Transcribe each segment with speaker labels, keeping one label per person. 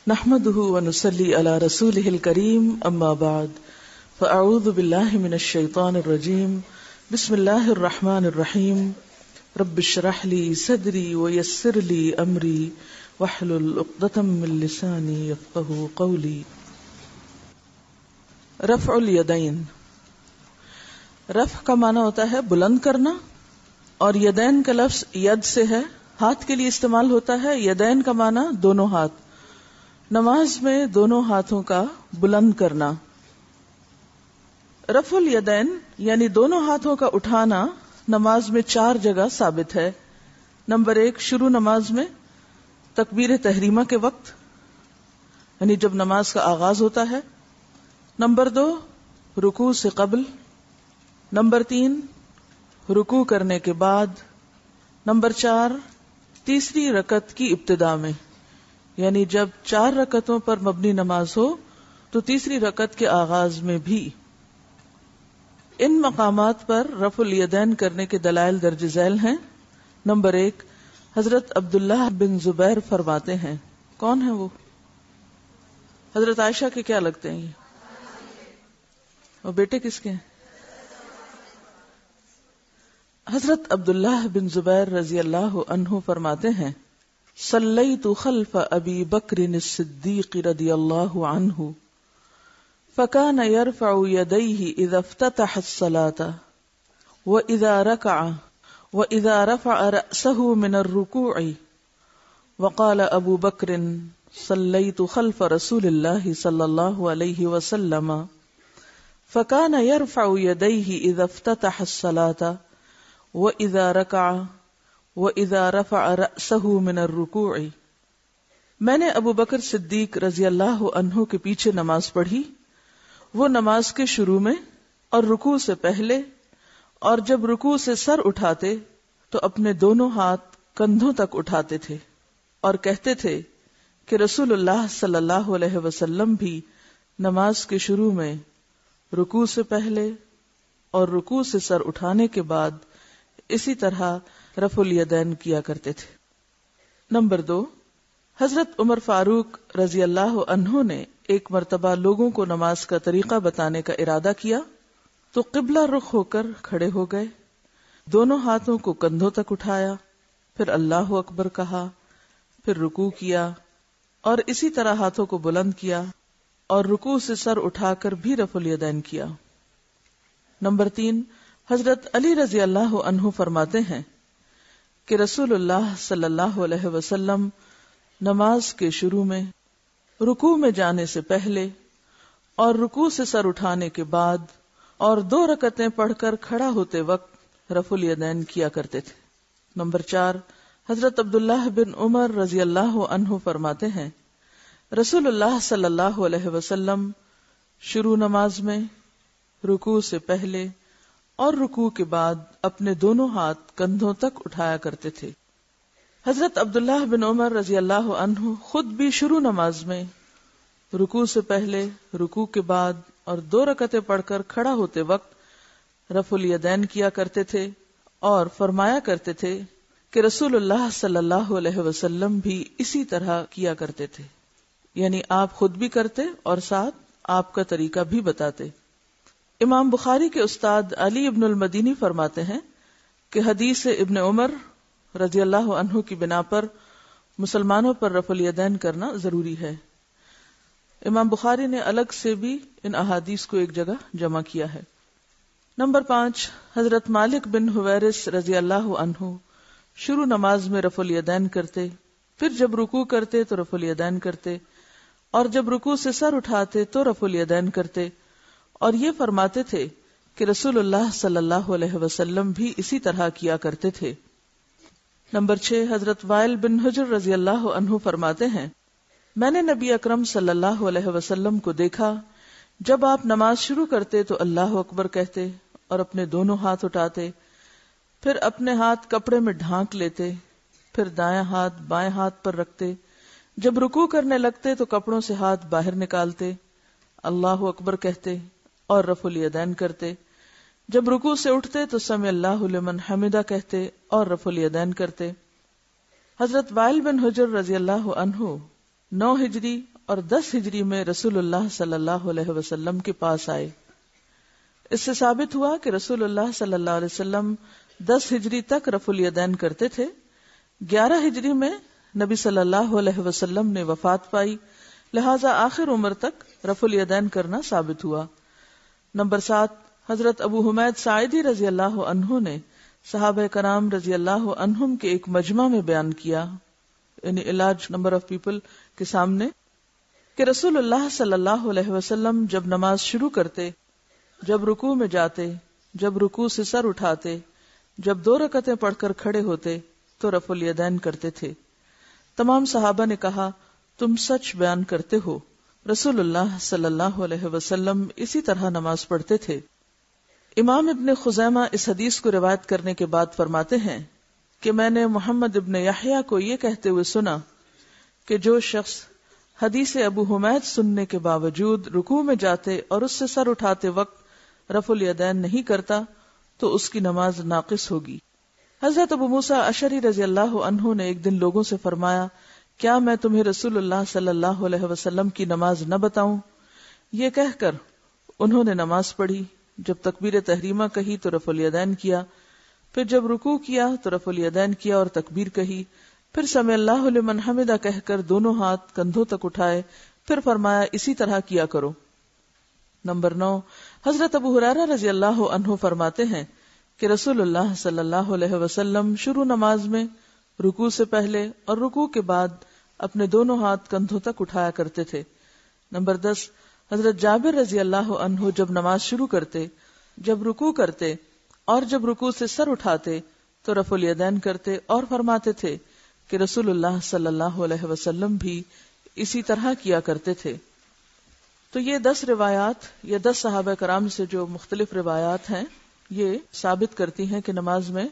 Speaker 1: نحمده ونصلي على رسوله الكريم اما بعد فاعوذ بالله من الشيطان الرجيم بسم الله الرحمن الرحيم رب اشرح لي صدري ويسر لي امري واحلل عقدة من لساني يفقهوا قولي. رفع الیدین. رفع کا معنی ہوتا ہے بلند کرنا، اور یدین کا لفظ ید سے ہے، ہاتھ کے لیے استعمال ہوتا ہے. یدین کا معنی دونوں ہاتھ، نماز میں دونوں ہاتھوں کا بلند کرنا. رفع الیدین یعنی دونوں ہاتھوں کا اٹھانا نماز میں 4 جگہ ثابت ہے. نمبر 1 شروع نماز میں تکبیر تحریمہ کے وقت، یعنی جب نماز کا آغاز ہوتا ہے. نمبر 2 رکوع سے قبل. نمبر 3 رکوع کرنے کے بعد. نمبر 4 تیسری رکعت کی ابتدا میں، یعنی جب 4 رکعتوں پر مبنی نماز ہو تو تیسری رکعت کے آغاز میں بھی. ان مقامات پر رفع الیدین کرنے کے دلائل درج ذیل ہیں. نمبر 1 حضرت عبداللہ بن زبیر فرماتے ہیں. کون ہیں وہ؟ حضرت عائشہ کے کیا لگتے ہیں یہ؟ اور بیٹے کس کے ہیں؟ حضرت عبداللہ بن زبیر رضی اللہ عنہ فرماتے ہیں صلیت خلف ابی بکر الصدیق رضی اللہ عنہ فکان یرفع یدیہ اذا افتتح الصلاة واذا رکع واذا رفع رأسه من الرکوع وقال ابو بکر صلیت خلف رسول اللہ صلی اللہ علیہ وسلم فکان یرفع یدیہ اذا افتتح الصلاة وَإِذَا رَكَعَ وَإِذَا رَفَعَ رَأْسَهُ مِنَ الرُّكُوعِ. میں نے ابو بکر صدیق رضی اللہ عنہ کے پیچھے نماز پڑھی. وہ نماز کے شروع میں اور رکوع سے پہلے، اور جب رکوع سے سر اٹھاتے تو اپنے دونوں ہاتھ کندھوں تک اٹھاتے تھے اور کہتے تھے کہ رسول اللہ صلی اللہ علیہ وسلم بھی نماز کے شروع میں، رکوع سے پہلے اور رکوع سے سر اٹھانے کے بعد اسی طرح رفع الیدین کیا کرتے تھے. نمبر 2 حضرت عمر فاروق رضی اللہ عنہ نے ایک مرتبہ لوگوں کو نماز کا طریقہ بتانے کا ارادہ کیا تو قبلہ رخ ہو کر کھڑے ہو گئے، دونوں ہاتھوں کو کندھوں تک اٹھایا، پھر اللہ اکبر کہا، پھر رکوع کیا اور اسی طرح ہاتھوں کو بلند کیا اور رکوع سے سر اٹھا کر بھی رفع الیدین کیا. نمبر 3 حضرت علی رضی اللہ عنہ فرماتے ہیں کہ رسول اللہ صلی اللہ علیہ وسلم نماز کے شروع میں، رکوع میں جانے سے پہلے اور رکوع سے سر اٹھانے کے بعد اور 2 رکعتیں پڑھ کر کھڑا ہوتے وقت رفع الیدین کیا کرتے تھے. نمبر 4 حضرت عبداللہ بن عمر رضی اللہ عنہ فرماتے ہیں رسول اللہ صلی اللہ علیہ وسلم شروع نماز میں، رکوع سے پہلے اور رکوع کے بعد اپنے دونوں ہاتھ کندھوں تک اٹھایا کرتے تھے. حضرت عبداللہ بن عمر رضی اللہ عنہ خود بھی شروع نماز میں، رکوع سے پہلے، رکوع کے بعد اور 2 رکعتیں پڑھ کر کھڑا ہوتے وقت رفع الیدین کیا کرتے تھے اور فرمایا کرتے تھے کہ رسول اللہ صلی اللہ علیہ وسلم بھی اسی طرح کیا کرتے تھے. یعنی آپ خود بھی کرتے اور ساتھ آپ کا طریقہ بھی بتاتے. امام بخاری کے استاد علی ابن المدینی فرماتے ہیں کہ حدیث ابن عمر رضی اللہ عنہ کی بنا پر مسلمانوں پر رفع الیدین کرنا ضروری ہے. امام بخاری نے الگ سے بھی ان احادیث کو ایک جگہ جمع کیا ہے. نمبر 5 حضرت مالک بن حویرث رضی اللہ عنہ شروع نماز میں رفع الیدین کرتے، پھر جب رکوع کرتے تو رفع الیدین کرتے، اور جب رکوع سے سر اٹھاتے تو رفع الیدین کرتے، اور یہ فرماتے تھے کہ رسول اللہ صلی اللہ علیہ وسلم بھی اسی طرح کیا کرتے تھے. نمبر 6 حضرت وائل بن حجر رضی اللہ عنہ فرماتے ہیں میں نے نبی اکرم صلی اللہ علیہ وسلم کو دیکھا جب آپ نماز شروع کرتے تو اللہ اکبر کہتے اور اپنے دونوں ہاتھ اٹھاتے، پھر اپنے ہاتھ کپڑے میں ڈھانک لیتے، پھر دایاں ہاتھ بائیں ہاتھ پر رکھتے، جب رکوع کرنے لگتے تو کپڑوں سے ہاتھ باہر نکالتے، اللہ اکبر کہتے اور رفع الیدین کرتے، جب رکوع سے اٹھتے تو سمع اللہ لمن حمدہ کہتے اور رفع الیدین کرتے. حضرت وائل بن حجر رضی اللہ عنہ 9 ہجری اور 10 ہجری میں رسول اللہ صلی اللہ علیہ وسلم کے پاس آئے۔ اس سے ثابت ہوا کہ رسول اللہ صلی اللہ علیہ وسلم 10 ہجری تک رفع الیدین کرتے تھے۔ 11 ہجری میں نبی صلی اللہ علیہ وسلم نے وفات پائی، لہذا آخر عمر تک رفع الیدین کرنا ثابت ہوا۔ نمبر 7، حضرت ابو حمید ساعدی رضی اللہ عنہ نے صحابہ کرام رضی اللہ عنہم کے ایک مجمع میں بیان کیا، یعنی لارج نمبر آف پیپل کے سامنے، کہ رسول اللہ صلی اللہ علیہ وسلم جب نماز شروع کرتے، جب رکوع میں جاتے، جب رکوع سے سر اٹھاتے، جب 2 رکعتیں پڑھ کر کھڑے ہوتے تو رفع الیدین کرتے تھے۔ تمام صحابہ نے کہا، تم سچ بیان کرتے ہو، رسول اللہ صلی اللہ علیہ وسلم اسی طرح نماز پڑھتے تھے۔ امام ابن خزیمہ اس حدیث کو روایت کرنے کے بعد فرماتے ہیں کہ میں نے محمد ابن یحییٰ کو یہ کہتے ہوئے سنا کہ جو شخص حدیث ابو حمید سننے کے باوجود رکوع میں جاتے اور اس سے سر اٹھاتے وقت رفع الیدین نہیں کرتا تو اس کی نماز ناقص ہوگی۔ حضرت ابو موسیٰ اشعری رضی اللہ عنہ نے ایک دن لوگوں سے فرمایا، کیا میں تمہیں رسول اللہ صلی اللہ علیہ وسلم کی نماز نہ بتاؤں؟ یہ کہہ کر انہوں نے نماز پڑھی، جب تکبیر تحریمہ کہی تو رفع الیدین کیا، پھر جب رکوع کیا تو رفع الیدین کیا اور تکبیر کہی، پھر سمع اللہ لمن حمدہ کہہ کر دونوں ہاتھ کندھوں تک اٹھائے، پھر فرمایا اسی طرح کیا کرو۔ نمبر 9، حضرت ابو ہریرہ رضی اللہ عنہ فرماتے ہیں کہ رسول اللہ صلی اللہ علیہ وسلم شروع نماز میں رکوع سے پہلے اور رکوع کے بعد اپنے دونوں ہاتھ کندھوں تک اٹھایا کرتے تھے۔ نمبر 10، حضرت جابر رضی اللہ عنہ جب نماز شروع کرتے، جب رکوع کرتے اور جب رکوع سے سر اٹھاتے تو رفع الیدین کرتے اور فرماتے تھے کہ رسول اللہ صلی اللہ علیہ وسلم بھی اسی طرح کیا کرتے تھے۔ تو یہ 10 روایات یا 10 صحابہ کرام سے جو مختلف روایات ہیں یہ ثابت کرتی ہیں کہ نماز میں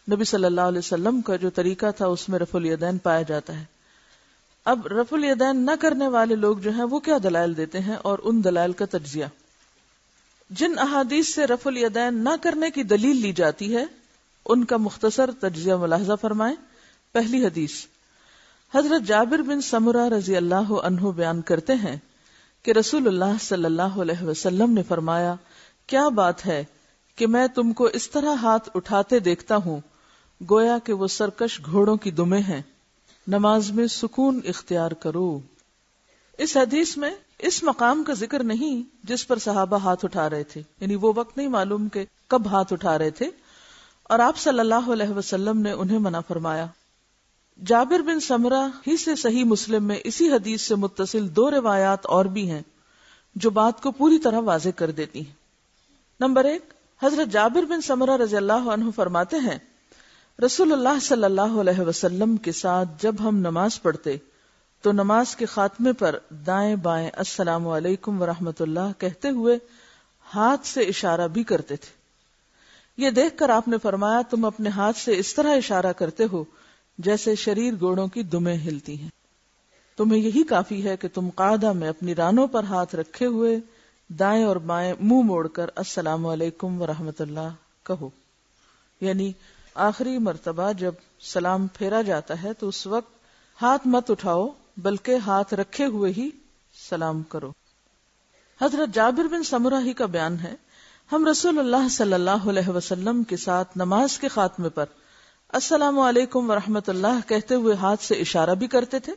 Speaker 1: نبی صلی اللہ علیہ وسلم کا جو طریقہ تھا اس میں رفع الیدین پایا جاتا ہے۔ اب رفع الیدین نہ کرنے والے لوگ جو ہیں وہ کیا دلائل دیتے ہیں اور ان دلائل کا تجزیہ۔ جن احادیث سے رفع الیدین نہ کرنے کی دلیل لی جاتی ہے ان کا مختصر تجزیہ ملاحظہ فرمائیں۔ پہلی حدیث، حضرت جابر بن سمرہ رضی اللہ عنہ بیان کرتے ہیں کہ رسول اللہ صلی اللہ علیہ وسلم نے فرمایا، کیا بات ہے کہ میں تم کو اس طرح ہاتھ اٹھاتے دیکھتا ہوں گویا کہ وہ سرکش گھوڑوں کی دمیں ہیں، نماز میں سکون اختیار کرو۔ اس حدیث میں اس مقام کا ذکر نہیں جس پر صحابہ ہاتھ اٹھا رہے تھے، یعنی وہ وقت نہیں معلوم کہ کب ہاتھ اٹھا رہے تھے، اور آپ صلی اللہ علیہ وسلم نے انہیں منع فرمایا۔ جابر بن سمرہ ہی سے صحیح مسلم میں اسی حدیث سے متصل 2 روایات اور بھی ہیں جو بات کو پوری طرح واضح کر دیتی ہیں۔ نمبر 1، حضرت جابر بن سمرہ رضی اللہ عنہ فرماتے ہیں، رسول اللہ صلی اللہ علیہ وسلم کے ساتھ جب ہم نماز پڑھتے تو نماز کے خاتمے پر دائیں بائیں السلام علیکم ورحمۃ اللہ کہتے ہوئے ہاتھ سے اشارہ بھی کرتے تھے۔ یہ دیکھ کر آپ نے فرمایا، تم اپنے ہاتھ سے اس طرح اشارہ کرتے ہو جیسے شریر گھوڑوں کی دمیں ہلتی ہیں، تمہیں یہی کافی ہے کہ تم قاعدہ میں اپنی رانوں پر ہاتھ رکھے ہوئے دائیں اور بائیں منہ موڑ کر السلام علیکم ورحمۃ اللہ کہو۔ یعنی آخری مرتبہ جب سلام پھیرا جاتا ہے تو اس وقت ہاتھ مت اٹھاؤ بلکہ ہاتھ رکھے ہوئے ہی سلام کرو۔ حضرت جابر بن سمرہ ہی کا بیان ہے، ہم رسول اللہ صلی اللہ علیہ وسلم کے ساتھ نماز کے خاتمے پر السلام علیکم ورحمۃ اللہ کہتے ہوئے ہاتھ سے اشارہ بھی کرتے تھے۔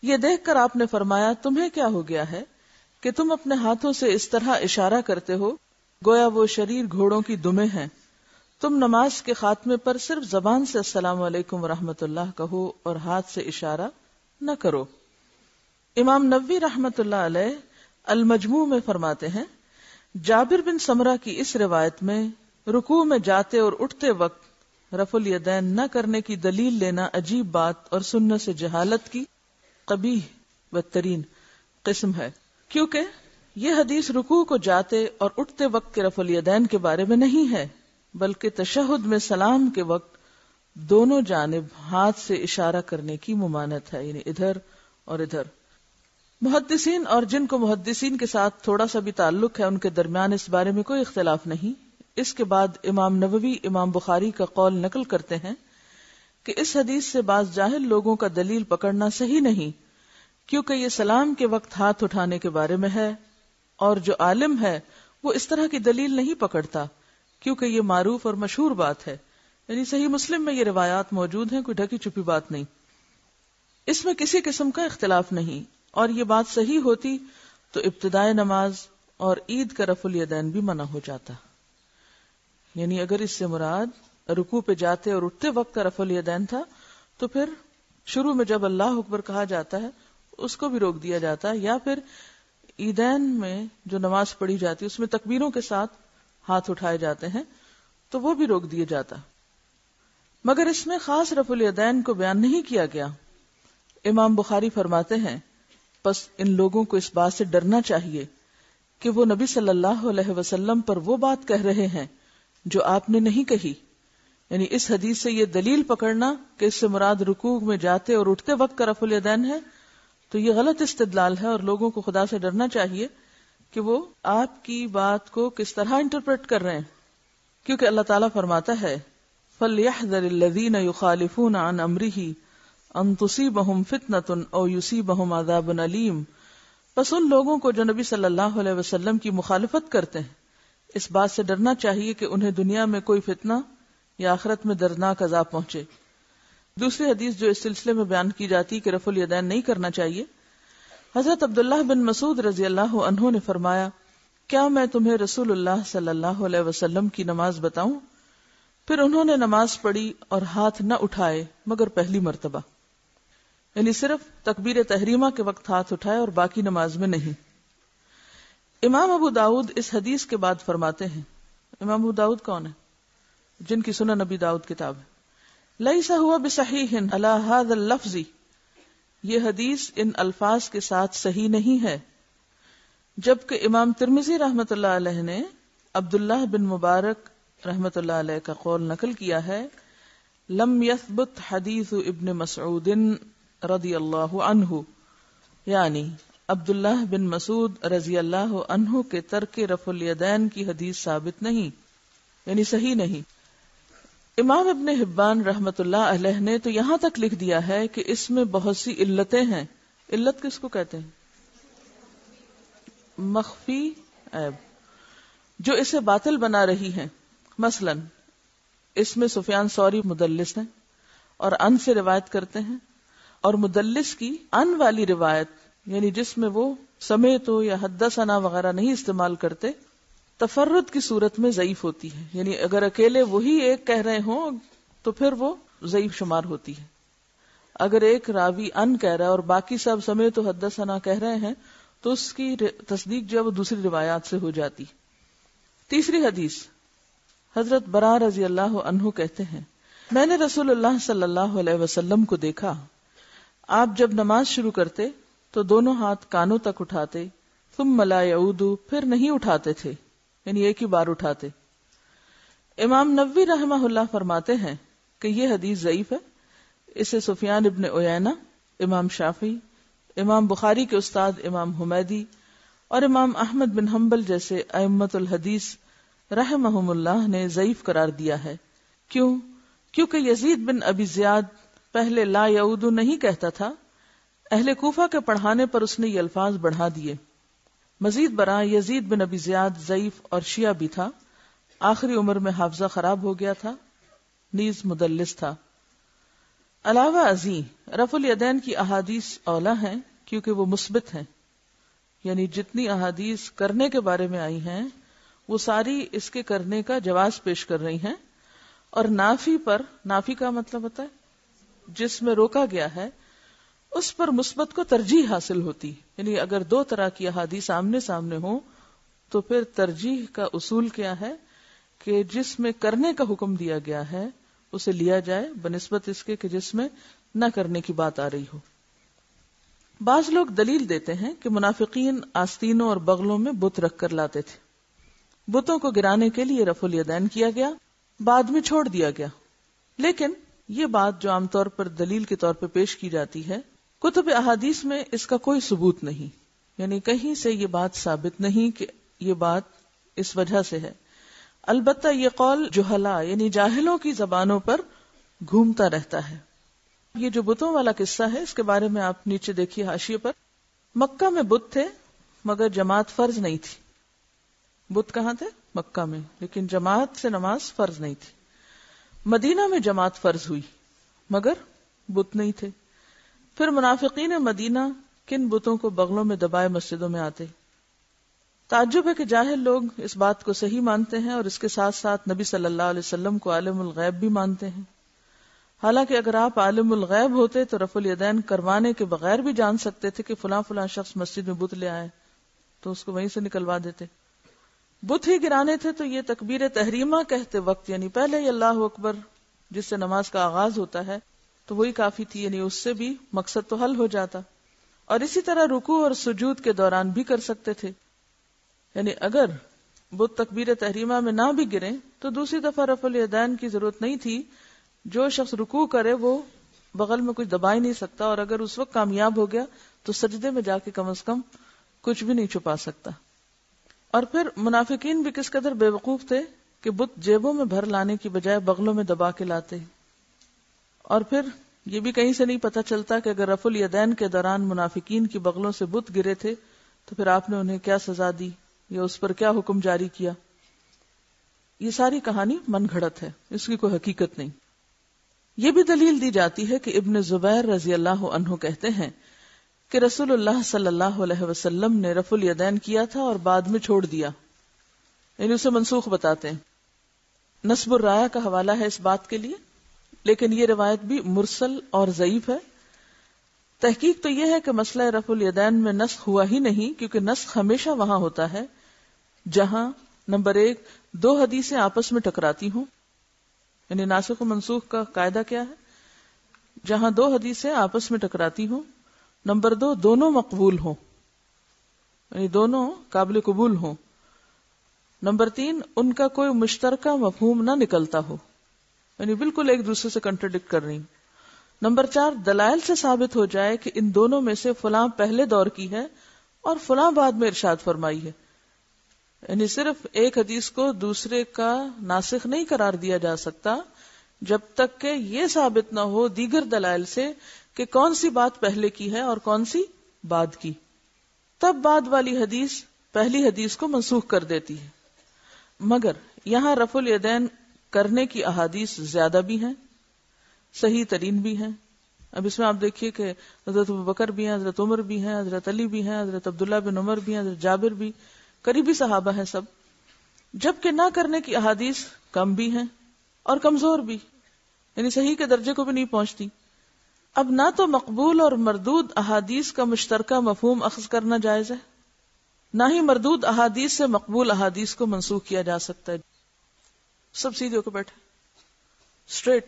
Speaker 1: یہ دیکھ کر آپ نے فرمایا، تمہیں کیا ہو گیا ہے کہ تم اپنے ہاتھوں سے اس طرح اشارہ کرتے ہو گویا وہ شریر گھوڑوں کی دمیں ہیں، تم نماز کے خاتمے پر صرف زبان سے السلام علیکم ورحمۃ اللہ کہو اور ہاتھ سے اشارہ نہ کرو۔ امام نووی رحمۃ اللہ علیہ المجموع میں فرماتے ہیں، جابر بن سمرہ کی اس روایت میں رکوع میں جاتے اور اٹھتے وقت رفع الیدین نہ کرنے کی دلیل لینا عجیب بات اور سنت سے جہالت کی قبیح بدترین قسم ہے، کیونکہ یہ حدیث رکوع کو جاتے اور اٹھتے وقت کے رفع الیدین کے بارے میں نہیں ہے، بلکہ تشہد میں سلام کے وقت دونوں جانب ہاتھ سے اشارہ کرنے کی ممانعت ہے، یعنی ادھر اور ادھر۔ محدثین اور جن کو محدثین کے ساتھ تھوڑا سا بھی تعلق ہے ان کے درمیان اس بارے میں کوئی اختلاف نہیں۔ اس کے بعد امام نووی امام بخاری کا قول نقل کرتے ہیں کہ اس حدیث سے بعض جاہل لوگوں کا دلیل پکڑنا صحیح نہیں، کیونکہ یہ سلام کے وقت ہاتھ اٹھانے کے بارے میں ہے، اور جو عالم ہے وہ اس طرح کی دلیل نہیں پکڑتا، کیونکہ یہ معروف اور مشہور بات ہے. یعنی صحیح مسلم میں یہ روایات موجود ہیں، کوئی ڈھکی چھپی بات نہیں، اس میں کسی قسم کا اختلاف نہیں. اور یہ بات صحیح ہوتی تو ابتدائے نماز اور عید کا رفع الیدین بھی منع ہو جاتا. یعنی اگر اس سے مراد رکوع پہ جاتے اور اٹھتے وقت کا رفع الیدین تھا تو پھر شروع میں جب اللہ اکبر کہا جاتا ہے اس کو بھی روک دیا جاتا ہے، یا پھر عیدین میں جو نماز پڑھی جاتی ہے اس میں تکبیروں کے ساتھ ہاتھ اٹھائے جاتے ہیں تو وہ بھی روک دیا جاتا. مگر اس میں خاص رفع الیدین کو بیان نہیں کیا گیا. امام بخاری فرماتے ہیں پس ان لوگوں کو اس بات سے ڈرنا چاہیے کہ وہ نبی صلی اللہ علیہ وسلم پر وہ بات کہہ رہے ہیں جو آپ نے نہیں کہی. یعنی اس حدیث سے یہ دلیل پکڑنا کہ اس سے مراد رکوع میں جاتے اور اٹھتے وقت کا رفع الیدین ہے تو یہ غلط استدلال ہے، اور لوگوں کو خدا سے ڈرنا چاہیے کہ وہ آپ کی بات کو کس طرح انٹرپریٹ کر رہے ہیں. کیونکہ اللہ تعالیٰ فرماتا ہے فَلْيَحْذَرِ الَّذِينَ يُخَالِفُونَ عَنْ أَمْرِهِ أَن تُصِيبَهُمْ فِتْنَةٌ أَوْ يُصِيبَهُمْ عَذَابٌ أَلِيمٌ. پس ان لوگوں کو جو نبی صلی اللہ علیہ وسلم کی مخالفت کرتے ہیں اس بات سے ڈرنا چاہیے کہ انہیں دنیا میں کوئی فتنہ یا آخرت میں دردناک عذاب پہنچے. دوسری حدیث جو اس سلسلے میں بیان کی جاتی کہ رفع الیدین نہیں کرنا چاہیے، حضرت عبداللہ بن مسعود رضی اللہ عنہ نے فرمایا کیا میں تمہیں رسول اللہ صلی اللہ علیہ وسلم کی نماز بتاؤں؟ پھر انہوں نے نماز پڑھی اور ہاتھ نہ اٹھائے مگر پہلی مرتبہ، یعنی صرف تکبیر تحریمہ کے وقت ہاتھ اٹھائے اور باقی نماز میں نہیں. امام ابو داؤد اس حدیث کے بعد فرماتے ہیں، امام ابو داؤد کون ہے؟ جن کی سنن نبی داؤد کتاب ہے. لیس ہوا بصحیح علی ھذا اللفظ، یہ حدیث ان الفاظ کے ساتھ صحیح نہیں ہے. جبکہ امام ترمذی رحمۃ اللہ علیہ نے عبداللہ بن مبارک رحمۃ اللہ علیہ کا قول نقل کیا ہے لم یثبت حدیث ابن مسعود رضی اللہ عنہ، یعنی عبداللہ بن مسعود رضی اللہ عنہ کے ترک رفع الیدین کی حدیث ثابت نہیں، یعنی صحیح نہیں. امام ابن حبان رحمت اللہ علیہ نے تو یہاں تک لکھ دیا ہے کہ اس میں بہت سی علتیں ہیں. علت کس کو کہتے ہیں؟ مخفی عیب جو اسے باطل بنا رہی ہیں. مثلا اس میں سفیان ثوری مدلس ہیں اور ان سے روایت کرتے ہیں، اور مدلس کی ان والی روایت یعنی جس میں وہ سمیتو یا حدثنا وغیرہ نہیں استعمال کرتے تفرد کی صورت میں ضعیف ہوتی ہے. یعنی اگر اکیلے وہی ایک کہہ رہے ہوں تو پھر وہ ضعیف شمار ہوتی ہے. اگر ایک راوی ان کہہ رہا ہے اور باقی سب سمیتو حدثنا کہہ رہے ہیں تو اس کی تصدیق جو ہے وہ دوسری روایات سے ہو جاتی. تیسری حدیث حضرت برا رضی اللہ عنہ کہتے ہیں میں نے رسول اللہ صلی اللہ علیہ وسلم کو دیکھا، آپ جب نماز شروع کرتے تو دونوں ہاتھ کانوں تک اٹھاتے، ثم لا یعود، پھر نہیں اٹھاتے تھے، یعنی ایک ہی بار اٹھاتے. امام نووی رحمہ اللہ فرماتے ہیں کہ یہ حدیث ضعیف ہے. اسے سفیان ابن عیینہ، امام شافعی، امام بخاری کے استاد امام حمیدی اور امام احمد بن حنبل جیسے ائمۃ الحدیث رحمہم اللہ نے ضعیف قرار دیا ہے. کیوں؟ کیونکہ یزید بن ابی زیاد پہلے لا یعود نہیں کہتا تھا، اہل کوفہ کے پڑھانے پر اس نے یہ الفاظ بڑھا دیے. مزید برآں یزید بن ابی زیاد ضعیف اور شیعہ بھی تھا، آخری عمر میں حافظہ خراب ہو گیا تھا، نیز مدلس تھا. علاوہ ازیں رفع الیدین کی احادیث اولا ہیں کیونکہ وہ مثبت ہیں، یعنی جتنی احادیث کرنے کے بارے میں آئی ہیں وہ ساری اس کے کرنے کا جواز پیش کر رہی ہیں، اور نافی پر، نافی کا مطلب ہوتا ہے جس میں روکا گیا ہے، اس پر مثبت کو ترجیح حاصل ہوتی. یعنی اگر دو طرح کی احادیث آمنے سامنے ہوں تو پھر ترجیح کا اصول کیا ہے کہ جس میں کرنے کا حکم دیا گیا ہے اسے لیا جائے بنسبت اس کے کہ جس میں نہ کرنے کی بات آ رہی ہو. بعض لوگ دلیل دیتے ہیں کہ منافقین آستینوں اور بغلوں میں بت رکھ کر لاتے تھے، بتوں کو گرانے کے لیے رفع الیدین کیا گیا، بعد میں چھوڑ دیا گیا. لیکن یہ بات جو عام طور پر دلیل کے طور پہ پیش کی جاتی ہے، کتب احادیث میں اس کا کوئی ثبوت نہیں، یعنی کہیں سے یہ بات ثابت نہیں کہ یہ بات اس وجہ سے ہے. البتہ یہ قول جہلا یعنی جاہلوں کی زبانوں پر گھومتا رہتا ہے. یہ جو بتوں والا قصہ ہے اس کے بارے میں آپ نیچے دیکھیے حاشیے پر. مکہ میں بت تھے مگر جماعت فرض نہیں تھی. بت کہاں تھے؟ مکہ میں، لیکن جماعت سے نماز فرض نہیں تھی. مدینہ میں جماعت فرض ہوئی مگر بت نہیں تھے. پھر منافقین مدینہ کن بتوں کو بغلوں میں دبائے مسجدوں میں آتے. تعجب ہے کہ جاہل لوگ اس بات کو صحیح مانتے ہیں اور اس کے ساتھ ساتھ نبی صلی اللہ علیہ وسلم کو عالم الغیب بھی مانتے ہیں. حالانکہ اگر آپ عالم الغیب ہوتے تو رفع الیدین کروانے کے بغیر بھی جان سکتے تھے کہ فلاں فلاں شخص مسجد میں بت لے آئے تو اس کو وہیں سے نکلوا دیتے. بت ہی گرانے تھے تو یہ تکبیر تحریمہ کہتے وقت، یعنی پہلے ہی اللہ اکبر جس سے نماز کا آغاز ہوتا ہے تو وہی کافی تھی، یعنی اس سے بھی مقصد تو حل ہو جاتا. اور اسی طرح رکوع اور سجود کے دوران بھی کر سکتے تھے. یعنی اگر بت تکبیر تحریمہ میں نہ بھی گریں تو دوسری دفعہ رفع الیدین کی ضرورت نہیں تھی. جو شخص رکوع کرے وہ بغل میں کچھ دبا ہی نہیں سکتا، اور اگر اس وقت کامیاب ہو گیا تو سجدے میں جا کے کم از کم کچھ بھی نہیں چھپا سکتا. اور پھر منافقین بھی کس قدر بے وقوف تھے کہ بت جیبوں میں بھر لانے کی بجائے بغلوں میں دبا کے لاتے. اور پھر یہ بھی کہیں سے نہیں پتا چلتا کہ اگر رفع الیدین کے دوران منافقین کی بغلوں سے بت گرے تھے تو پھر آپ نے انہیں کیا سزا دی یا اس پر کیا حکم جاری کیا. یہ ساری کہانی من گھڑت ہے، اس کی کوئی حقیقت نہیں. یہ بھی دلیل دی جاتی ہے کہ ابن زبیر رضی اللہ عنہ کہتے ہیں کہ رسول اللہ صلی اللہ علیہ وسلم نے رفع الیدین کیا تھا اور بعد میں چھوڑ دیا، یعنی اسے منسوخ بتاتے ہیں. نصب الرایا کا حوالہ ہے اس بات کے لیے، لیکن یہ روایت بھی مرسل اور ضعیف ہے. تحقیق تو یہ ہے کہ مسئلہ رفع الیدین میں نسخ ہوا ہی نہیں، کیونکہ نسخ ہمیشہ وہاں ہوتا ہے جہاں نمبر 1 دو حدیثیں آپس میں ٹکراتی ہوں. یعنی ناسخ و منسوخ کا قاعدہ کیا ہے؟ جہاں دو حدیثیں آپس میں ٹکراتی ہوں. نمبر 2 دونوں مقبول ہوں، یعنی دونوں قابل قبول ہوں. نمبر 3 ان کا کوئی مشترکہ مفہوم نہ نکلتا ہو، یعنی بالکل ایک دوسرے سے کنٹرڈکٹ کر رہی. نمبر 4 دلائل سے ثابت ہو جائے کہ ان دونوں میں سے فلاں پہلے دور کی ہے اور فلاں بعد میں ارشاد فرمائی ہے. یعنی صرف ایک حدیث کو دوسرے کا ناسخ نہیں قرار دیا جا سکتا جب تک کہ یہ ثابت نہ ہو دیگر دلائل سے کہ کون سی بات پہلے کی ہے اور کون سی بعد کی. تب بعد والی حدیث پہلی حدیث کو منسوخ کر دیتی ہے. مگر یہاں رفع الیدین کرنے کی احادیث زیادہ بھی ہیں، صحیح ترین بھی ہیں. اب اس میں آپ دیکھیے کہ حضرت ابوبکر بھی ہیں، حضرت عمر بھی ہیں، حضرت علی بھی ہیں، حضرت عبداللہ بن عمر بھی ہیں، حضرت جابر بھی، قریبی صحابہ ہیں سب. جبکہ نہ کرنے کی احادیث کم بھی ہیں اور کمزور بھی، یعنی صحیح کے درجے کو بھی نہیں پہنچتی. اب نہ تو مقبول اور مردود احادیث کا مشترکہ مفہوم اخذ کرنا جائز ہے، نہ ہی مردود احادیث سے مقبول احادیث کو منسوخ کیا جا سکتا ہے. سب سیدھے ہو کے بیٹھے اسٹریٹ.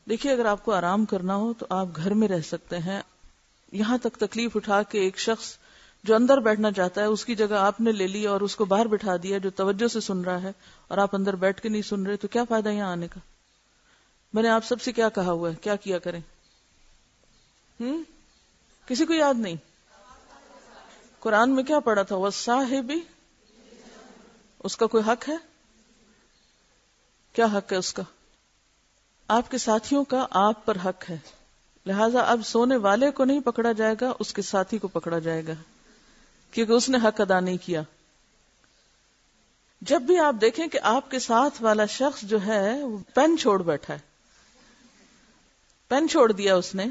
Speaker 1: دیکھیے اگر آپ کو آرام کرنا ہو تو آپ گھر میں رہ سکتے ہیں. یہاں تک تکلیف اٹھا کے ایک شخص جو اندر بیٹھنا چاہتا ہے اس کی جگہ آپ نے لے لی اور اس کو باہر بٹھا دیا جو توجہ سے سن رہا ہے، اور آپ اندر بیٹھ کے نہیں سن رہے، تو کیا فائدہ یہاں آنے کا؟ میں نے آپ سب سے کیا کہا ہوا ہے، کیا کیا کریں؟ کسی کو یاد نہیں؟ قرآن میں کیا پڑھا تھا؟ وَالصَّاحِبِ، اس کا کوئی حق ہے؟ کیا حق ہے اس کا؟ آپ کے ساتھیوں کا آپ پر حق ہے. لہذا اب سونے والے کو نہیں پکڑا جائے گا، اس کے ساتھی کو پکڑا جائے گا، کیونکہ اس نے حق ادا نہیں کیا. جب بھی آپ دیکھیں کہ آپ کے ساتھ والا شخص جو ہے وہ پین چھوڑ بیٹھا ہے، پین چھوڑ دیا اس نے،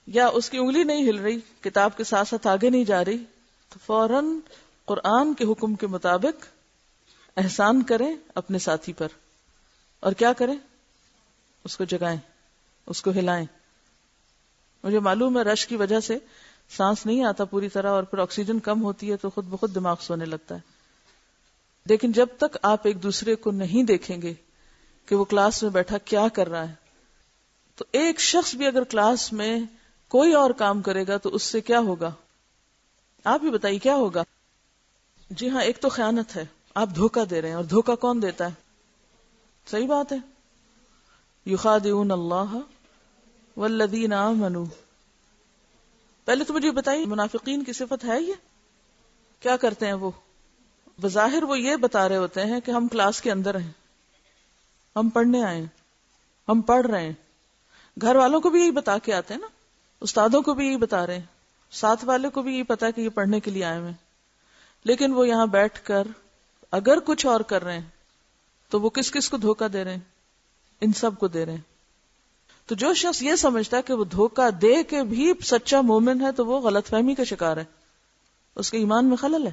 Speaker 1: یا اس کی انگلی نہیں ہل رہی، کتاب کے ساتھ ساتھ آگے نہیں جا رہی، تو فوراً قرآن کے حکم کے مطابق احسان کریں اپنے ساتھی پر. اور کیا کریں؟ اس کو جگائیں، اس کو ہلائیں. مجھے معلوم ہے رش کی وجہ سے سانس نہیں آتا پوری طرح اور پھر آکسیجن کم ہوتی ہے تو خود بخود دماغ سونے لگتا ہے. لیکن جب تک آپ ایک دوسرے کو نہیں دیکھیں گے کہ وہ کلاس میں بیٹھا کیا کر رہا ہے، تو ایک شخص بھی اگر کلاس میں کوئی اور کام کرے گا تو اس سے کیا ہوگا؟ آپ ہی بتائیے کیا ہوگا؟ جی ہاں، ایک تو خیانت ہے، آپ دھوکہ دے رہے ہیں. اور دھوکہ کون دیتا ہے؟ صحیح بات ہے. یخادعون اللہ والذین آمنوا. پہلے تو مجھے بتائیے منافقین کی صفت ہے یہ؟ کیا کرتے ہیں وہ؟ بظاہر وہ یہ بتا رہے ہوتے ہیں کہ ہم کلاس کے اندر ہیں، ہم پڑھنے آئے ہیں، ہم پڑھ رہے ہیں، گھر والوں کو بھی یہی بتا کے آتے ہیں نا، استادوں کو بھی یہی بتا رہے ہیں، ساتھ والے کو بھی یہی پتا ہے کہ یہ پڑھنے کے لیے آئے ہوئے ہیں، لیکن وہ یہاں بیٹھ کر اگر کچھ اور کر رہے ہیں تو وہ کس کس کو دھوکہ دے رہے ہیں؟ ان سب کو دے رہے ہیں۔ تو جو شخص یہ سمجھتا ہے کہ وہ دھوکہ دے کے بھی سچا مومن ہے تو وہ غلط فہمی کا شکار ہے، اس کے ایمان میں خلل ہے،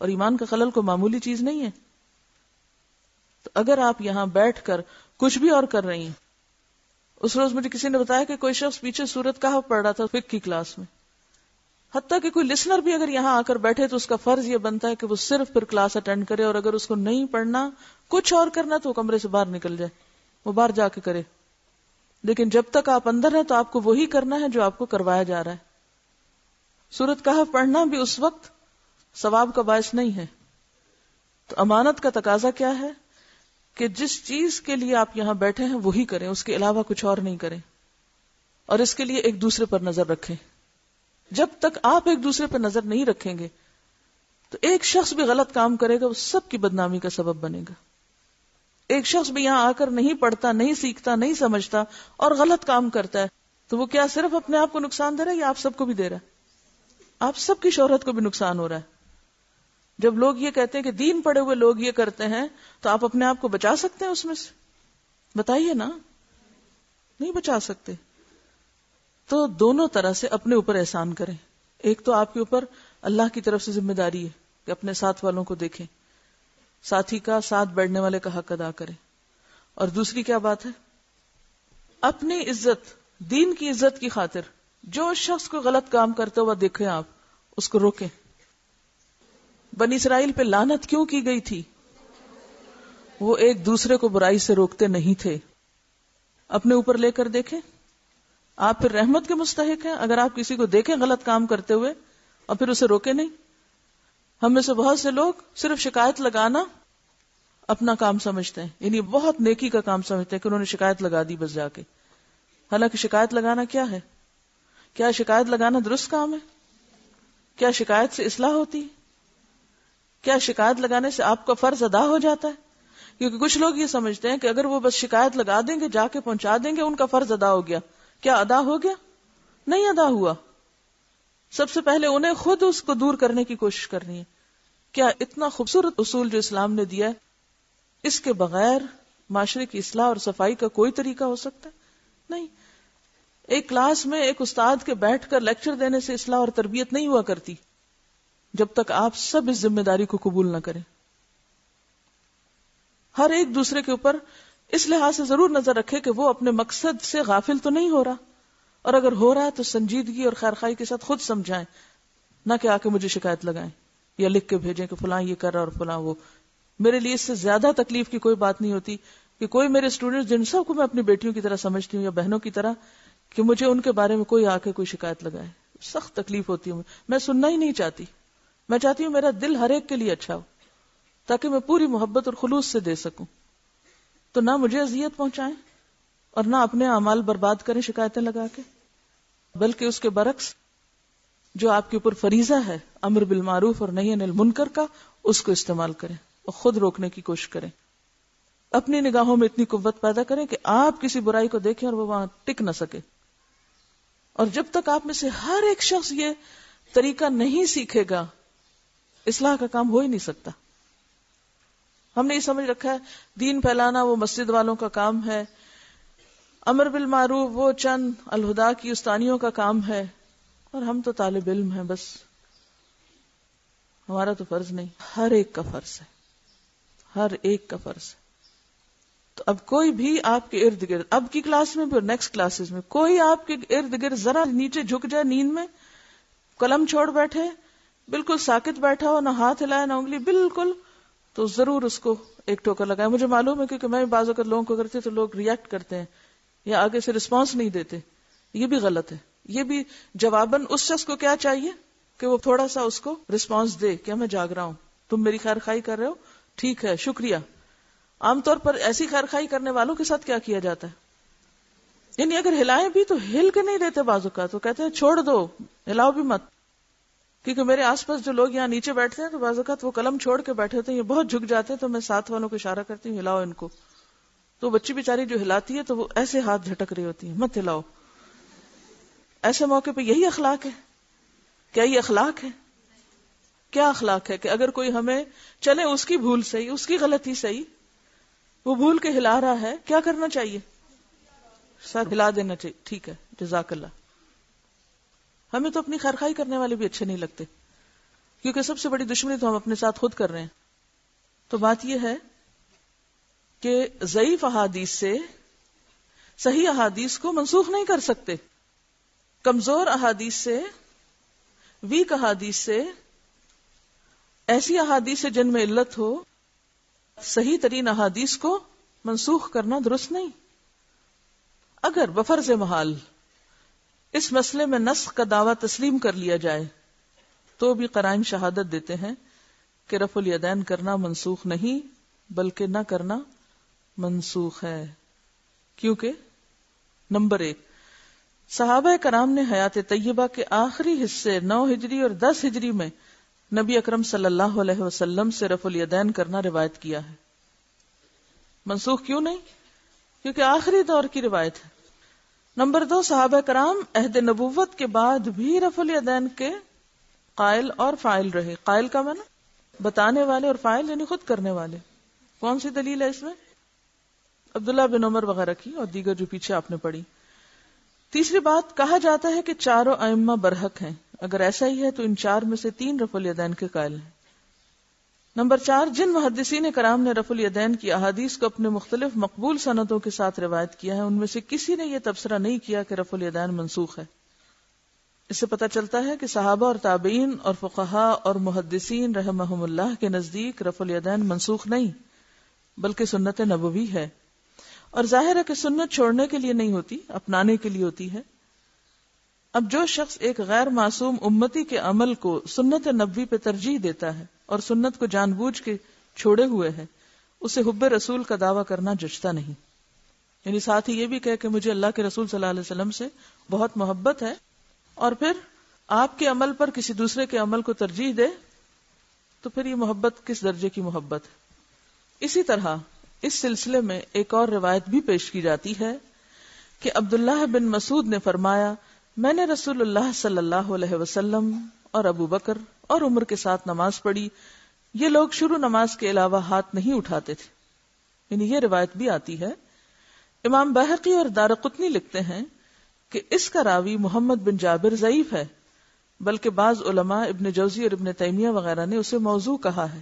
Speaker 1: اور ایمان کا خلل کوئی معمولی چیز نہیں ہے۔ تو اگر آپ یہاں بیٹھ کر کچھ بھی اور کر رہی ہیں، اس روز مجھے کسی نے بتایا کہ کوئی شخص پیچھے سورۃ کہف پڑھ رہا تھا فقہ کی کلاس میں، حتیٰ کہ کوئی لسنر بھی اگر یہاں آ کر بیٹھے تو اس کا فرض یہ بنتا ہے کہ وہ صرف پھر کلاس اٹینڈ کرے، اور اگر اس کو نہیں پڑھنا کچھ اور کرنا تو وہ کمرے سے باہر نکل جائے، وہ باہر جا کے کرے، لیکن جب تک آپ اندر ہیں تو آپ کو وہی کرنا ہے جو آپ کو کروایا جا رہا ہے۔ سورۃ کہف پڑھنا بھی اس وقت ثواب کا باعث نہیں ہے۔ تو امانت کا تقاضا کیا ہے کہ جس چیز کے لیے آپ یہاں بیٹھے ہیں وہی کریں، اس کے علاوہ کچھ اور نہیں کریں، اور اس کے لیے ایک دوسرے پر نظر رکھیں۔ جب تک آپ ایک دوسرے پر نظر نہیں رکھیں گے تو ایک شخص بھی غلط کام کرے گا، وہ سب کی بدنامی کا سبب بنے گا۔ ایک شخص بھی یہاں آ کر نہیں پڑھتا، نہیں سیکھتا، نہیں سمجھتا اور غلط کام کرتا ہے تو وہ کیا صرف اپنے آپ کو نقصان دے رہا ہے یا آپ سب کو بھی دے رہا ہے؟ آپ سب کی شہرت کو بھی نقصان ہو رہا ہے۔ جب لوگ یہ کہتے ہیں کہ دین پڑھے ہوئے لوگ یہ کرتے ہیں تو آپ اپنے آپ کو بچا سکتے ہیں اس میں سے؟ بتائیے نا، نہیں بچا سکتے۔ تو دونوں طرح سے اپنے اوپر احسان کریں۔ ایک تو آپ کے اوپر اللہ کی طرف سے ذمہ داری ہے کہ اپنے ساتھ والوں کو دیکھیں، ساتھی کا، ساتھ بیٹھنے والے کا حق ادا کریں، اور دوسری کیا بات ہے؟ اپنی عزت، دین کی عزت کی خاطر جو شخص کو غلط کام کرتا ہوا دیکھیں آپ اس کو روکیں۔ بنی اسرائیل پہ لعنت کیوں کی گئی تھی؟ وہ ایک دوسرے کو برائی سے روکتے نہیں تھے۔ اپنے اوپر لے کر دیکھیں، آپ پھر رحمت کے مستحق ہیں اگر آپ کسی کو دیکھیں غلط کام کرتے ہوئے اور پھر اسے روکے نہیں۔ ہم میں سے بہت سے لوگ صرف شکایت لگانا اپنا کام سمجھتے ہیں، یعنی بہت نیکی کا کام سمجھتے ہیں کہ انہوں نے شکایت لگا دی بس جا کے، حالانکہ شکایت لگانا کیا ہے؟ کیا شکایت لگانا درست کام ہے؟ کیا شکایت سے اصلاح ہوتی ہے؟ کیا شکایت لگانے سے آپ کا فرض ادا ہو جاتا ہے؟ کیونکہ کچھ لوگ یہ سمجھتے ہیں کہ اگر وہ بس شکایت لگا دیں گے، جا کے پہنچا دیں گے، ان کا فرض ادا ہو گیا۔ کیا ادا ہو گیا؟ نہیں ادا ہوا۔ سب سے پہلے انہیں خود اس کو دور کرنے کی کوشش کرنی ہے۔ کیا اتنا خوبصورت اصول جو اسلام نے دیا ہے، اس کے بغیر معاشرے کی اصلاح اور صفائی کا کوئی طریقہ ہو سکتا ہے؟ نہیں۔ ایک کلاس میں ایک استاد کے بیٹھ کر لیکچر دینے سے اصلاح اور تربیت نہیں ہوا کرتی جب تک آپ سب اس ذمہ داری کو قبول نہ کریں۔ ہر ایک دوسرے کے اوپر اس لحاظ سے ضرور نظر رکھے کہ وہ اپنے مقصد سے غافل تو نہیں ہو رہا، اور اگر ہو رہا ہے تو سنجیدگی اور خیرخواہی کے ساتھ خود سمجھائیں، نہ کہ آ کے مجھے شکایت لگائیں یا لکھ کے بھیجیں کہ فلاں یہ کر رہا اور فلاں وہ۔ میرے لیے اس سے زیادہ تکلیف کی کوئی بات نہیں ہوتی کہ کوئی میرے اسٹوڈنٹ جن سب کو میں اپنی بیٹیوں کی طرح سمجھتی ہوں یا بہنوں کی طرح، کہ مجھے ان کے بارے میں کوئی آ کے کوئی شکایت لگائے۔ سخت تکلیف ہوتی ہے، میں سننا ہی نہیں چاہتی۔ میں چاہتی ہوں میرا دل ہر ایک کے لیے اچھا ہو تاکہ میں پوری محبت اور خلوص سے دے سکوں۔ تو نہ مجھے اذیت پہنچائیں اور نہ اپنے اعمال برباد کریں شکایتیں لگا کے، بلکہ اس کے برعکس جو آپ کے اوپر فریضہ ہے امر بالمعروف اور نہی عن المنکر کا، اس کو استعمال کریں اور خود روکنے کی کوشش کریں۔ اپنی نگاہوں میں اتنی قوت پیدا کریں کہ آپ کسی برائی کو دیکھیں اور وہ وہاں ٹک نہ سکے۔ اور جب تک آپ میں سے ہر ایک شخص یہ طریقہ نہیں سیکھے گا، اصلاح کا کام ہو ہی نہیں سکتا۔ ہم نے یہ سمجھ رکھا ہے دین پھیلانا وہ مسجد والوں کا کام ہے، امر بالمعروف وہ چند الہدا کی استانیوں کا کام ہے، اور ہم تو طالب علم ہیں، بس ہمارا تو فرض نہیں۔ ہر ایک کا فرض ہے، ہر ایک کا فرض ہے۔ تو اب کوئی بھی آپ کے ارد گرد، اب کی کلاس میں بھی اور نیکسٹ کلاسز میں، کوئی آپ کے ارد گرد ذرا نیچے جھک جائے نیند میں، قلم چھوڑ بیٹھے، بالکل ساکت بیٹھا ہو، نہ ہاتھ ہلائے نہ انگلی، بالکل، تو ضرور اس کو ایک ٹوکر لگائے۔ مجھے معلوم ہے کیونکہ میں بعض اوقات لوگوں کو کرتی تو لوگ ریئیکٹ کرتے ہیں یا آگے سے رسپانس نہیں دیتے، یہ بھی غلط ہے۔ یہ بھی جواباً اس شخص کو کیا چاہیے کہ وہ تھوڑا سا اس کو رسپانس دے، کیا میں جاگ رہا ہوں، تم میری خیر خواہی کر رہے ہو، ٹھیک ہے، شکریہ۔ عام طور پر ایسی خیر خواہی کرنے والوں کے ساتھ کیا کیا جاتا ہے، یعنی اگر ہلائیں بھی تو ہل کے نہیں دیتے، بعض اوقات تو کہتے ہیں چھوڑ دو، ہلاؤ بھی مت۔ کیونکہ میرے آس پاس جو لوگ یہاں نیچے بیٹھتے ہیں تو بعض اوقات وہ قلم چھوڑ کے بیٹھے ہوتے ہیں، یہ بہت جھک جاتے ہیں، تو میں ساتھ والوں کو اشارہ کرتی ہوں ہلاؤ ان کو، تو بچی بیچاری جو ہلاتی ہے تو وہ ایسے ہاتھ جھٹک رہی ہوتی ہے، مت ہلاؤ. ایسے موقع پہ یہی اخلاق ہے؟ کیا یہ اخلاق ہے؟ کیا اخلاق ہے کہ اگر کوئی ہمیں چلے اس کی بھول صحیح، اس کی غلطی صحیح، وہ بھول کے ہلا رہا ہے، کیا کرنا چاہیے؟ سر ہلا دینا چاہیے، ٹھیک ہے جزاک اللہ. ہمیں تو اپنی خیرخواہی کرنے والے بھی اچھے نہیں لگتے، کیونکہ سب سے بڑی دشمنی تو ہم اپنے ساتھ خود کر رہے ہیں. تو بات یہ ہے کہ ضعیف احادیث سے صحیح احادیث کو منسوخ نہیں کر سکتے، کمزور احادیث سے، ویک احادیث سے، ایسی احادیث سے جن میں علت ہو، صحیح ترین احادیث کو منسوخ کرنا درست نہیں. اگر بفرض محال اس مسئلے میں نسخ کا دعویٰ تسلیم کر لیا جائے تو بھی قرائن شہادت دیتے ہیں کہ رفع الیدین کرنا منسوخ نہیں بلکہ نہ کرنا منسوخ ہے. کیونکہ نمبر 1، صحابہ کرام نے حیات طیبہ کے آخری حصے 9 ہجری اور 10 ہجری میں نبی اکرم صلی اللہ علیہ وسلم سے رفع الیدین کرنا روایت کیا ہے. منسوخ کیوں نہیں؟ کیونکہ آخری دور کی روایت ہے. نمبر 2، صحابہ کرام عہد نبوت کے بعد بھی رفع الیدین کے قائل اور فاعل رہے. قائل کا معنی بتانے والے، اور فاعل یعنی خود کرنے والے. کون سی دلیل ہے اس میں؟ عبداللہ بن عمر وغیرہ کی اور دیگر جو پیچھے آپ نے پڑھی. تیسری بات، کہا جاتا ہے کہ چاروں ائمہ برحق ہیں. اگر ایسا ہی ہے تو ان 4 میں سے 3 رفع الیدین کے قائل ہیں. نمبر 4، جن محدثین کرام نے رفع الیدین کی احادیث کو اپنے مختلف مقبول سندوں کے ساتھ روایت کیا ہے، ان میں سے کسی نے یہ تبصرہ نہیں کیا کہ رفع الیدین منسوخ ہے. اس سے پتہ چلتا ہے کہ صحابہ اور تابعین اور فقہاء اور محدثین رحمہم اللہ کے نزدیک رفع الیدین منسوخ نہیں بلکہ سنت نبوی ہے. اور ظاہر ہے کہ سنت چھوڑنے کے لیے نہیں ہوتی، اپنانے کے لیے ہوتی ہے. اب جو شخص ایک غیر معصوم امتی کے عمل کو سنت نبوی پہ ترجیح دیتا ہے اور سنت کو جان بوجھ کے چھوڑے ہوئے ہے، اسے حب رسول کا دعویٰ کرنا جچتا نہیں. یعنی ساتھ ہی یہ بھی کہے کہ مجھے اللہ کے رسول صلی اللہ علیہ وسلم سے بہت محبت ہے، اور پھر آپ کے عمل پر کسی دوسرے کے عمل کو ترجیح دے، تو پھر یہ محبت کس درجے کی محبت ہے؟ اسی طرح اس سلسلے میں ایک اور روایت بھی پیش کی جاتی ہے کہ عبداللہ بن مسعود نے فرمایا، میں نے رسول اللہ صلی اللہ علیہ وسلم اور ابو بکر اور عمر کے ساتھ نماز پڑھی، یہ لوگ شروع نماز کے علاوہ ہاتھ نہیں اٹھاتے تھے. یعنی یہ روایت بھی آتی ہے. امام بہقی اور دارقطنی لکھتے ہیں کہ اس کا راوی محمد بن جابر ضعیف ہے، بلکہ بعض علماء ابن جوزی اور ابن تیمیہ وغیرہ نے اسے موضوع کہا ہے.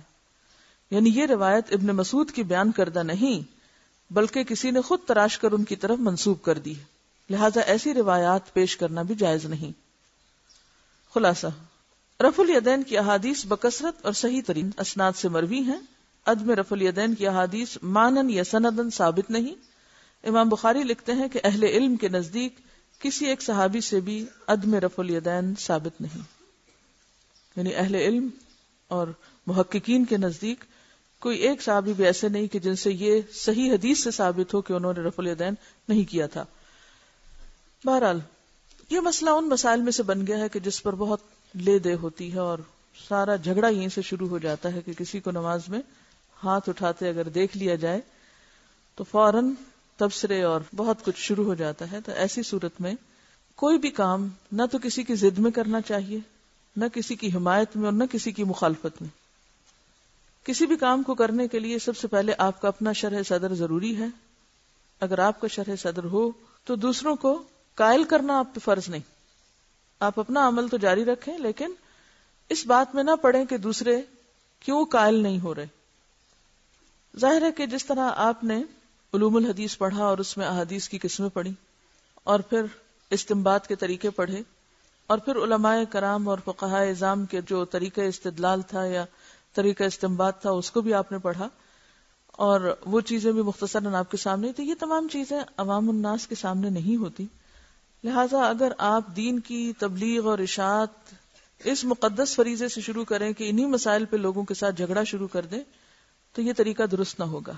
Speaker 1: یعنی یہ روایت ابن مسعود کی بیان کردہ نہیں بلکہ کسی نے خود تراش کر ان کی طرف منسوب کر دی ہے، لہذا ایسی روایات پیش کرنا بھی جائز نہیں. خلاصہ، رفع الیدین کی احادیث بکثرت اور صحیح ترین اسناد سے مروی ہیں. عدم رفع الیدین کی احادیث مانن یا سندن ثابت نہیں. امام بخاری لکھتے ہیں کہ اہل علم کے نزدیک کسی ایک صحابی سے بھی عدم رفع الیدین ثابت نہیں. یعنی اہل علم اور محققین کے نزدیک کوئی ایک صحابی بھی ایسے نہیں کہ جن سے یہ صحیح حدیث سے ثابت ہو کہ انہوں نے رفع الیدین نہیں کیا تھا. بہرحال یہ مسئلہ ان مسائل میں سے بن گیا ہے کہ جس پر بہت لے دے ہوتی ہے، اور سارا جھگڑا یہیں سے شروع ہو جاتا ہے کہ کسی کو نماز میں ہاتھ اٹھاتے اگر دیکھ لیا جائے تو فوراً تبصرے اور بہت کچھ شروع ہو جاتا ہے. تو ایسی صورت میں کوئی بھی کام نہ تو کسی کی ضد میں کرنا چاہیے، نہ کسی کی حمایت میں اور نہ کسی کی مخالفت میں. کسی بھی کام کو کرنے کے لیے سب سے پہلے آپ کا اپنا شرح صدر ضروری ہے. اگر آپ کا شرح صدر ہو تو دوسروں کو قائل کرنا آپ پہ فرض نہیں. آپ اپنا عمل تو جاری رکھیں، لیکن اس بات میں نہ پڑیں کہ دوسرے کیوں قائل نہیں ہو رہے. ظاہر ہے کہ جس طرح آپ نے علوم الحدیث پڑھا اور اس میں احادیث کی قسمیں پڑھی، اور پھر استنباط کے طریقے پڑھے، اور پھر علماء کرام اور فقہاء اعظام کے جو طریقہ استدلال تھا یا طریقہ استنباط تھا اس کو بھی آپ نے پڑھا، اور وہ چیزیں بھی مختصراً آپ کے سامنے تھی. یہ تمام چیزیں عوام الناس کے سامنے نہیں ہوتی. لہٰذا اگر آپ دین کی تبلیغ اور اشاعت اس مقدس فریضے سے شروع کریں کہ انہی مسائل پہ لوگوں کے ساتھ جھگڑا شروع کر دیں، تو یہ طریقہ درست نہ ہوگا.